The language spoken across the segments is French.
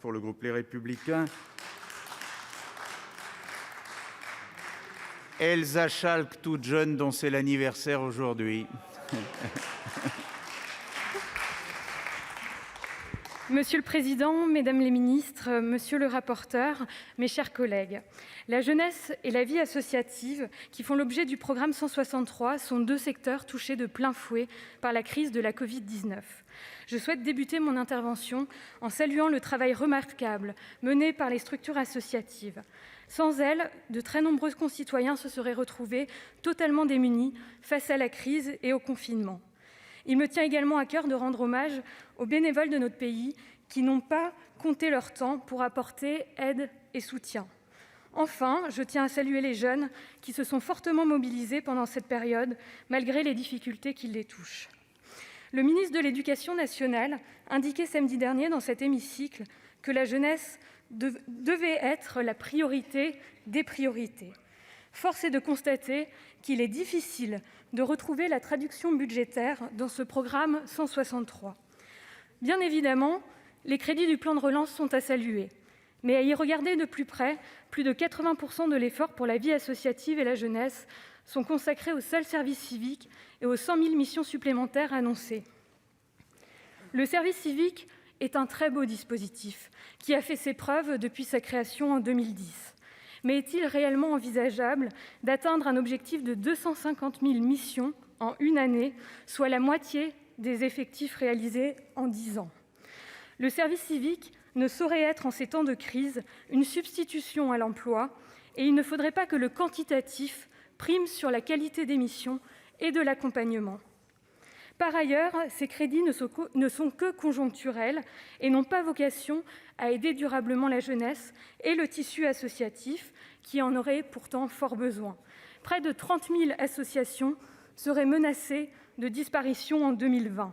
pour le groupe Les Républicains. Elsa Schalck, toute jeune, dont c'est l'anniversaire aujourd'hui. Monsieur le Président, Mesdames les ministres, Monsieur le rapporteur, mes chers collègues, la jeunesse et la vie associative, qui font l'objet du programme 163, sont deux secteurs touchés de plein fouet par la crise de la Covid-19. Je souhaite débuter mon intervention en saluant le travail remarquable mené par les structures associatives. Sans elles, de très nombreux concitoyens se seraient retrouvés totalement démunis face à la crise et au confinement. Il me tient également à cœur de rendre hommage aux bénévoles de notre pays qui n'ont pas compté leur temps pour apporter aide et soutien. Enfin, je tiens à saluer les jeunes qui se sont fortement mobilisés pendant cette période, malgré les difficultés qui les touchent. Le ministre de l'Éducation nationale indiquait samedi dernier dans cet hémicycle que la jeunesse devait être la priorité des priorités. Force est de constater qu'il est difficile de retrouver la traduction budgétaire dans ce programme 163. Bien évidemment, les crédits du plan de relance sont à saluer, mais à y regarder de plus près, plus de 80% de l'effort pour la vie associative et la jeunesse sont consacrés au seul service civique et aux 100 000 missions supplémentaires annoncées. Le service civique est un très beau dispositif qui a fait ses preuves depuis sa création en 2010. Mais est-il réellement envisageable d'atteindre un objectif de 250 000 missions en une année, soit la moitié des effectifs réalisés en 10 ans ? Le service civique ne saurait être, en ces temps de crise, une substitution à l'emploi, et il ne faudrait pas que le quantitatif prime sur la qualité des missions et de l'accompagnement. Par ailleurs, ces crédits ne sont que conjoncturels et n'ont pas vocation à aider durablement la jeunesse et le tissu associatif, qui en aurait pourtant fort besoin. Près de 30 000 associations seraient menacées de disparition en 2020.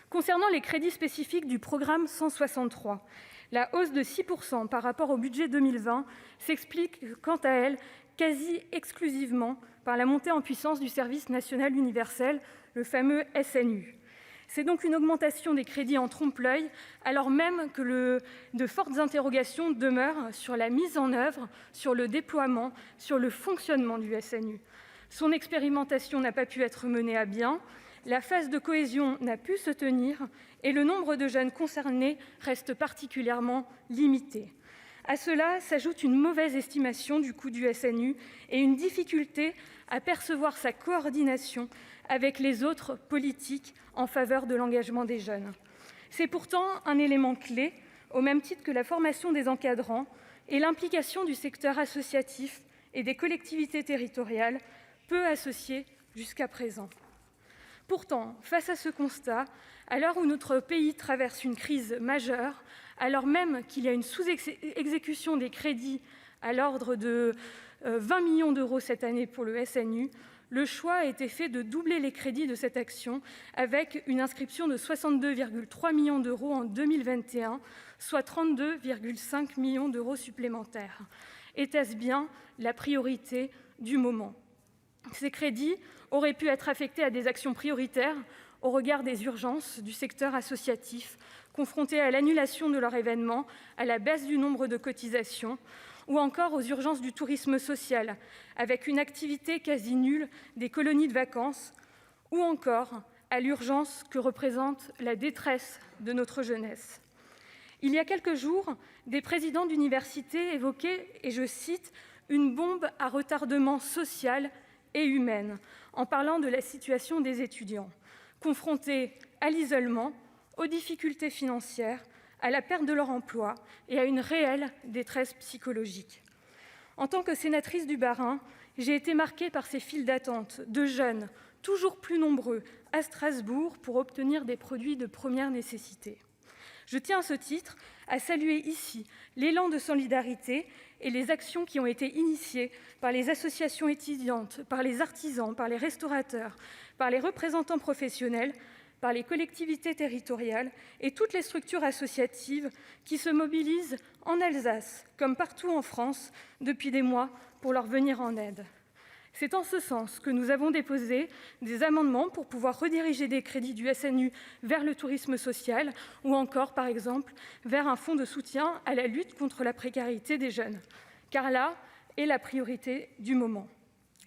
Concernant les crédits spécifiques du programme 163, la hausse de 6% par rapport au budget 2020 s'explique, quant à elle, quasi exclusivement par la montée en puissance du service national universel, le fameux SNU. C'est donc une augmentation des crédits en trompe-l'œil, alors même que de fortes interrogations demeurent sur la mise en œuvre, sur le déploiement, sur le fonctionnement du SNU. Son expérimentation n'a pas pu être menée à bien, la phase de cohésion n'a pu se tenir et le nombre de jeunes concernés reste particulièrement limité. À cela s'ajoute une mauvaise estimation du coût du SNU et une difficulté à percevoir sa coordination avec les autres politiques en faveur de l'engagement des jeunes. C'est pourtant un élément clé, au même titre que la formation des encadrants et l'implication du secteur associatif et des collectivités territoriales, peu associées jusqu'à présent. Pourtant, face à ce constat, à l'heure où notre pays traverse une crise majeure, alors même qu'il y a une sous-exécution des crédits à l'ordre de 20 millions d'euros cette année pour le SNU, le choix a été fait de doubler les crédits de cette action avec une inscription de 62,3 millions d'euros en 2021, soit 32,5 millions d'euros supplémentaires. Était-ce bien la priorité du moment ? Ces crédits auraient pu être affectés à des actions prioritaires au regard des urgences du secteur associatif, confronté à l'annulation de leur événement, à la baisse du nombre de cotisations, ou encore aux urgences du tourisme social, avec une activité quasi nulle des colonies de vacances, ou encore à l'urgence que représente la détresse de notre jeunesse. Il y a quelques jours, des présidents d'université évoquaient, et je cite, « une bombe à retardement social et humaine », en parlant de la situation des étudiants, confrontés à l'isolement, aux difficultés financières, à la perte de leur emploi et à une réelle détresse psychologique. En tant que sénatrice du Bas-Rhin, j'ai été marquée par ces files d'attente de jeunes, toujours plus nombreux, à Strasbourg pour obtenir des produits de première nécessité. Je tiens à ce titre à saluer ici l'élan de solidarité et les actions qui ont été initiées par les associations étudiantes, par les artisans, par les restaurateurs, par les représentants professionnels, par les collectivités territoriales et toutes les structures associatives qui se mobilisent en Alsace, comme partout en France, depuis des mois, pour leur venir en aide. C'est en ce sens que nous avons déposé des amendements pour pouvoir rediriger des crédits du SNU vers le tourisme social ou encore, par exemple, vers un fonds de soutien à la lutte contre la précarité des jeunes. Car là est la priorité du moment.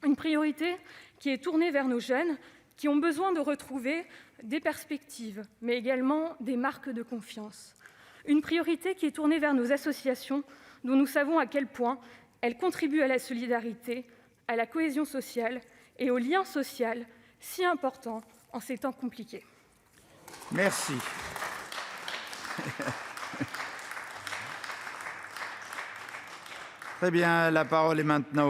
Une priorité qui est tournée vers nos jeunes qui ont besoin de retrouver des perspectives, mais également des marques de confiance. Une priorité qui est tournée vers nos associations, dont nous savons à quel point elles contribuent à la solidarité, à la cohésion sociale et au lien social, si important en ces temps compliqués. Merci. Très bien, la parole est maintenant